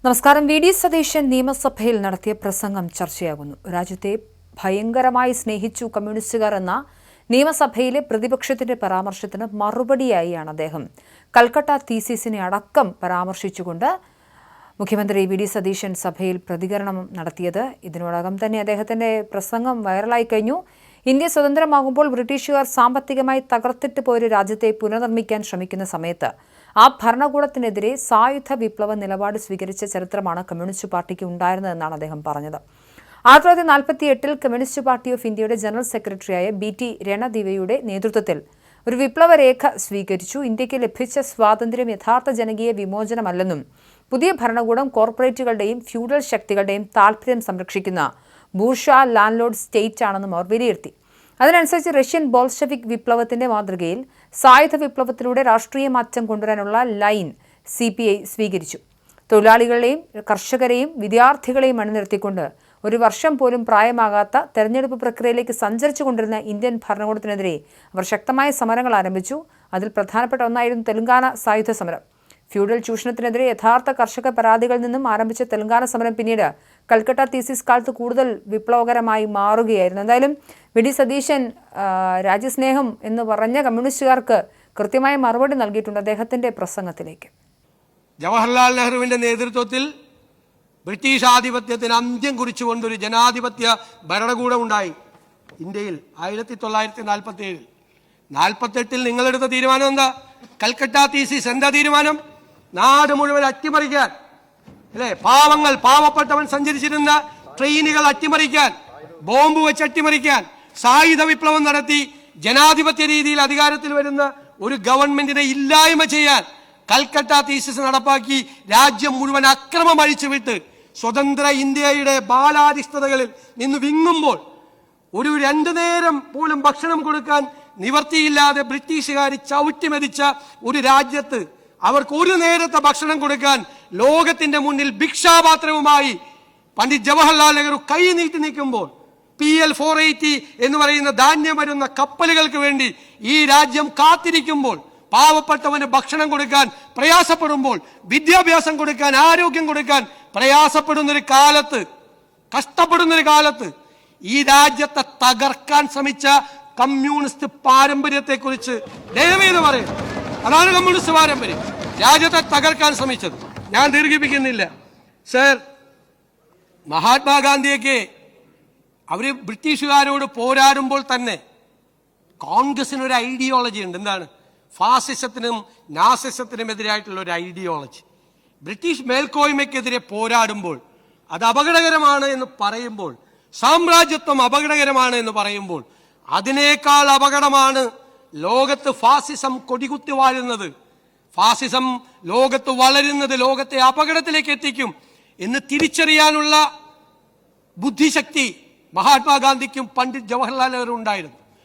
നമസ്കാരം. V D Satheesan നിയമസഭയിൽ നടത്തിയ പ്രസംഗം ചർച്ചയാകുന്നു. രാജ്യത്തെ ഭയങ്കരമായി സ്നേഹിച്ചു കമ്മ്യൂണിസ്റ്റുകാർ എന്ന നിയമസഭയിലെ പ്രതിപക്ഷത്തിന്റെ പരാമർശത്തിന് മറുപടിയായാണ് അദ്ദേഹം കൽക്കട്ട തീസിസിനെ അടക്കം പരാമർശിച്ചുകൊണ്ട് മുഖ്യമന്ത്രി വി ഡി സതീശൻ സഭയിൽ പ്രതികരണം നടത്തിയത്. ഇതിനോടകം തന്നെ അദ്ദേഹത്തിന്റെ പ്രസംഗം വൈറലായി കഴിഞ്ഞു. ഇന്ത്യ സ്വതന്ത്രമാകുമ്പോൾ ബ്രിട്ടീഷുകാർ സാമ്പത്തികമായി തകർത്തിട്ട് പോയൊരു രാജ്യത്തെ പുനർനിർമ്മിക്കാൻ ശ്രമിക്കുന്ന സമയത്ത് ആ ഭരണകൂടത്തിനെതിരെ സായുധ വിപ്ലവ നിലപാട് സ്വീകരിച്ച ചരിത്രമാണ് കമ്മ്യൂണിസ്റ്റ് പാർട്ടിക്ക് ഉണ്ടായിരുന്നതെന്നാണ് അദ്ദേഹം പറഞ്ഞത്. 1948 കമ്മ്യൂണിസ്റ്റ് പാർട്ടി ഓഫ് ഇന്ത്യയുടെ ജനറൽ സെക്രട്ടറിയായ BT രണദിവയുടെ നേതൃത്വത്തിൽ ഒരു വിപ്ലവ രേഖ സ്വീകരിച്ചു. ഇന്ത്യക്ക് ലഭിച്ച സ്വാതന്ത്ര്യം യഥാർത്ഥ ജനകീയ വിമോചനമല്ലെന്നും പുതിയ ഭരണകൂടം കോർപ്പറേറ്റുകളുടെയും ഫ്യൂഡൽ ശക്തികളുടെയും താൽപര്യം സംരക്ഷിക്കുന്ന ബൂർഷ്വാ ലാൻഡ്ലോഡ് സ്റ്റേറ്റ് ആണെന്നും അവർ വിലയിരുത്തി. അതിനനുസരിച്ച് റഷ്യൻ ബോൾഷെവിക് വിപ്ലവത്തിന്റെ മാതൃകയിൽ സായുധ വിപ്ലവത്തിലൂടെ രാഷ്ട്രീയ മാറ്റം കൊണ്ടുവരാനുള്ള ലൈൻ CPI സ്വീകരിച്ചു. തൊഴിലാളികളെയും കർഷകരെയും വിദ്യാർത്ഥികളെയും അണിനിരത്തിക്കൊണ്ട് ഒരു വർഷം പോലും പ്രായമാകാത്ത തെരഞ്ഞെടുപ്പ് പ്രക്രിയയിലേക്ക് സഞ്ചരിച്ചു കൊണ്ടിരുന്ന ഇന്ത്യൻ ഭരണകൂടത്തിനെതിരെ അവർ ശക്തമായ സമരങ്ങൾ ആരംഭിച്ചു. അതിൽ പ്രധാനപ്പെട്ട ഒന്നായിരുന്നു തെലങ്കാന സായുധ സമരം. ഫ്യൂഡൽ ചൂഷണത്തിനെതിരെ യഥാർത്ഥ കർഷക പരാതികളിൽ നിന്നും ആരംഭിച്ച തെലങ്കാന സമരം പിന്നീട് കൽക്കട്ട തീസിസ് കാലത്ത് കൂടുതൽ വിപ്ലവകരമായി മാറുകയായിരുന്നു. എന്തായാലും വി ഡി സതീശൻ രാജ്യസ്നേഹം എന്ന് പറഞ്ഞ കമ്മ്യൂണിസ്റ്റുകാർക്ക് കൃത്യമായ മറുപടി നൽകിയിട്ടുണ്ട് അദ്ദേഹത്തിന്റെ പ്രസംഗത്തിലേക്ക്. ജവഹർലാൽ നെഹ്റുവിന്റെ നേതൃത്വത്തിൽ ബ്രിട്ടീഷ് ആധിപത്യത്തിന് അന്ത്യം കുറിച്ചുകൊണ്ടൊരു ജനാധിപത്യ ഭരണകൂടം ഉണ്ടായി ഇന്ത്യയിൽ 1947-48 നിങ്ങളെടുത്ത തീരുമാനം എന്താ? കൽക്കട്ട തീസിസ് എന്താ തീരുമാനം? നാട് മുഴുവൻ അട്ടിമറിക്കാൻ, അല്ലെ? പാവപ്പെട്ടവൻ സഞ്ചരിച്ചിരുന്ന ട്രെയിനുകൾ അട്ടിമറിക്കാൻ, ബോംബ് വെച്ച് അട്ടിമറിക്കാൻ, സായുധ വിപ്ലവം നടത്തി ജനാധിപത്യ രീതിയിൽ അധികാരത്തിൽ വരുന്ന ഒരു ഗവൺമെന്റിനെ ഇല്ലായ്മ ചെയ്യാൻ കൽക്കട്ട തീസിസ് നടപ്പാക്കി രാജ്യം മുഴുവൻ അക്രമം അഴിച്ചുവിട്ട് സ്വതന്ത്ര ഇന്ത്യയുടെ ബാലാരിഷ്ടതകളിൽ നിന്ന് വിങ്ങുമ്പോൾ ഒരു 2 നേരം പോലും ഭക്ഷണം കൊടുക്കാൻ നിവർത്തിയില്ലാതെ ബ്രിട്ടീഷുകാർ ചവിട്ടിമെതിച്ച ഒരു രാജ്യത്ത് അവർക്ക് ഒരു നേരത്തെ ഭക്ഷണം കൊടുക്കാൻ ലോകത്തിന്റെ മുന്നിൽ ഭിക്ഷാപാത്രവുമായി പണ്ഡിറ്റ് ജവഹർലാൽ നെഹ്റു കൈ നീട്ടി നിൽക്കുമ്പോൾ PL 480 എന്ന് പറയുന്ന ധാന്യം വരുന്ന കപ്പലുകൾക്ക് വേണ്ടി ഈ രാജ്യം കാത്തിരിക്കുമ്പോൾ, പാവപ്പെട്ടവന് ഭക്ഷണം കൊടുക്കാൻ പ്രയാസപ്പെടുമ്പോൾ, വിദ്യാഭ്യാസം കൊടുക്കാൻ, ആരോഗ്യം കൊടുക്കാൻ പ്രയാസപ്പെടുന്നൊരു കാലത്ത്, കഷ്ടപ്പെടുന്നൊരു കാലത്ത് ഈ രാജ്യത്തെ തകർക്കാൻ ശ്രമിച്ച കമ്മ്യൂണിസ്റ്റ് പാരമ്പര്യത്തെക്കുറിച്ച് ദയവേത് പറയും. അതാണ് കമ്മ്യൂണിസ്റ്റ് പാരമ്പര്യം, രാജ്യത്തെ തകർക്കാൻ ശ്രമിച്ചത്. ഞാൻ ദീർഘിപ്പിക്കുന്നില്ല. സർ, മഹാത്മാഗാന്ധിയൊക്കെ അവര് ബ്രിട്ടീഷുകാരോട് പോരാടുമ്പോൾ തന്നെ കോൺഗ്രസിനൊരു ഐഡിയോളജി ഉണ്ട്. എന്താണ്? ഫാസിസത്തിനും നാസിസത്തിനും എതിരായിട്ടുള്ള ഒരു ഐഡിയോളജി. ബ്രിട്ടീഷ് മേൽക്കോയ്മയ്ക്കെതിരെ പോരാടുമ്പോൾ അത് അപകടകരമാണ് എന്ന് പറയുമ്പോൾ, സാമ്രാജ്യത്വം അപകടകരമാണ് എന്ന് പറയുമ്പോൾ, അതിനേക്കാൾ അപകടമാണ് ലോകത്ത് ഫാസിസം കൊടികുത്തി വാഴുന്നത്. ഫാസിസം ലോകത്ത് വളരുന്നത് ലോകത്തെ അപകടത്തിലേക്ക് എത്തിക്കും എന്ന് തിരിച്ചറിയാനുള്ള ബുദ്ധിശക്തി മഹാത്മാഗാന്ധിക്കും പണ്ഡിറ്റ് ജവഹർലാൽ നെഹ്റു ഉണ്ടായിരുന്നു.